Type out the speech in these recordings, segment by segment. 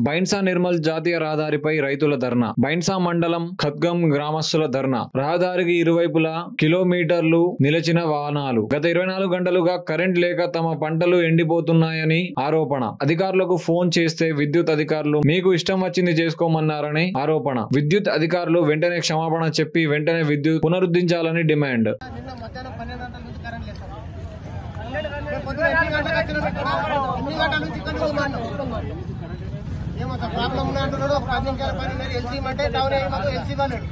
బైన్సా నిర్మల్ జాతీయ రహదారిపై రైతుల ధర్నా. బైన్సా మండలం ఖద్గం గ్రామస్తుల ధర్నా. రహదారికి ఇరువైపులా కిలోమీటర్లు నిలిచిన వాహనాలు. గత 24 గంటలుగా కరెంట్ లేక తమ పంటలు ఎండిపోతున్నాయని ఆరోపణ. అధికారులకు ఫోన్ చేస్తే విద్యుత్ అధికారులు మీకు ఇష్టం వచ్చింది చేసుకోమన్నారని ఆరోపణ. విద్యుత్ అధికారులు వెంటనే క్షమాపణ చెప్పి వెంటనే విద్యుత్ పునరుద్ధరించాలని డిమాండ్. ప్రాబ్లం ఉన్నాడు. ఒక 10 నిమిషాల పని ఎల్సీ అంటే టౌన్ ఎల్సీ అన్నాడు.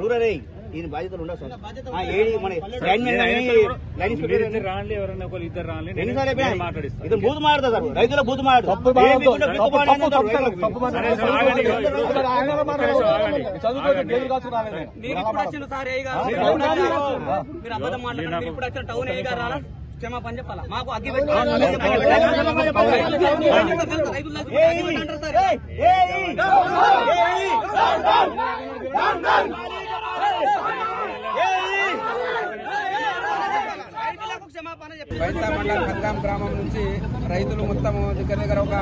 రూరల్ ఈయన బాధ్యతలు ఉండవు సార్. ఇతను బూతు మాడతా సార్, రైతుల బూతు మాడు. క్షమాపణ చెప్పాలా మాకు అగ్గి బైన్సా మండలం ఖద్గం గ్రామం నుంచి రైతులు మొత్తం దగ్గర ఒక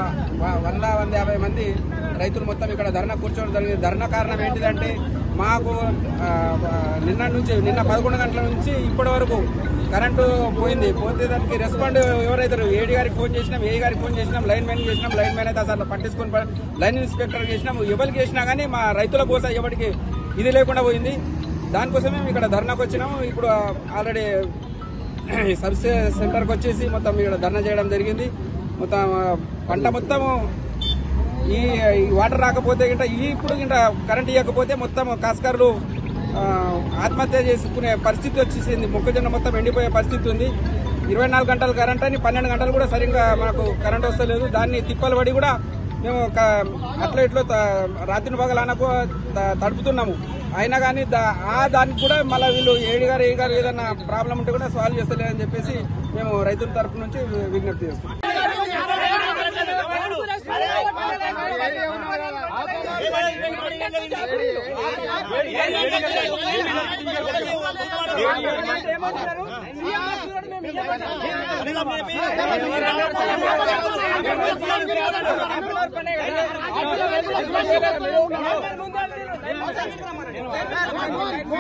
150 మంది రైతులు మొత్తం ఇక్కడ ధర్నా కూర్చోవడం జరిగింది. ధర్నా కారణం ఏంటిదంటే మాకు నిన్న 11 గంటల నుంచి ఇప్పటి వరకు కరెంటు పోయింది. పోతే దానికి రెస్పాండ్ ఎవరైతే ఏడీ గారికి ఫోన్ చేసినాం, ఏ గారికి ఫోన్ చేసినాం, లైన్ మ్యాన్ చేసినాం. లైన్ మ్యాన్ అయితే అసలు పట్టించుకుని లైన్ ఇన్స్పెక్టర్ చేసినాం. ఎవరికి చేసినా కానీ మా రైతుల కోసం ఎవరికి ఇది లేకుండా పోయింది. దానికోసమే మేము ఇక్కడ ధర్నాకు వచ్చినాము. ఇప్పుడు ఆల్రెడీ సబ్ సెంటర్కి వచ్చేసి మొత్తం ఇక్కడ ధర్నా చేయడం జరిగింది. మొత్తం పంట మొత్తము ఈ వాటర్ రాకపోతే గింట ఇప్పుడు గింట కరెంట్ ఇవ్వకపోతే మొత్తం కాస్కర్లు ఆత్మహత్య చేసుకునే పరిస్థితి వచ్చేసింది. మొక్కజొన్న మొత్తం ఎండిపోయే పరిస్థితి ఉంది. 24 గంటలు కరెంట్ అని 12 గంటలు కూడా సరిగ్గా మనకు కరెంట్ వస్తలేదు. దాన్ని తిప్పలు పడి కూడా మేము అట్లా ఇట్లా రాత్రి పగలనకు తడుపుతున్నాము. అయినా కానీ దానికి కూడా మళ్ళీ వీళ్ళు ఏడీ గారు ఏదైనా ప్రాబ్లం ఉంటే కూడా సాల్వ్ చేస్తలేదని చెప్పేసి మేము రైతుల తరఫు నుంచి విజ్ఞప్తి చేస్తున్నాం.